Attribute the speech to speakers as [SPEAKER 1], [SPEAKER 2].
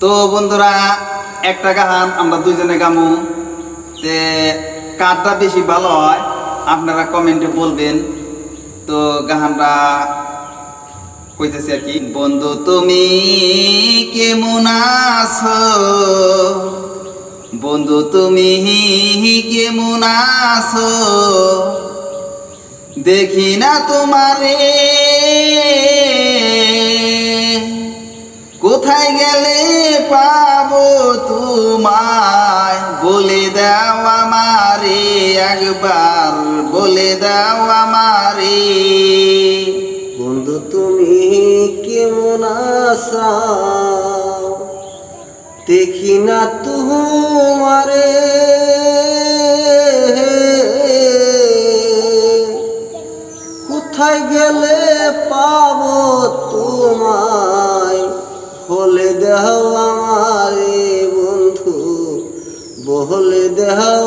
[SPEAKER 1] তো বন্ধুরা একটা গান আমরা দুইজনে গামু, তে কারটা বেশি ভালো হয় আপনারা কমেন্টে বলবেন। তো গানটা কইতেছি আর কি। বন্ধু তুমি কেমন আছো, বন্ধু তুমি কেমন আছো, দেখি না তোমারে, কোথায় গেলে পাবো তোমায়, বলে দাও আমারে, একবার বলে দাও আমারে।
[SPEAKER 2] বন্ধু তুমি কেমন আছো, দেখি না তোমারে, কোথায় গেলে পাবো তোমায়, বলে দাও আমারে বন্ধু, বলে দাও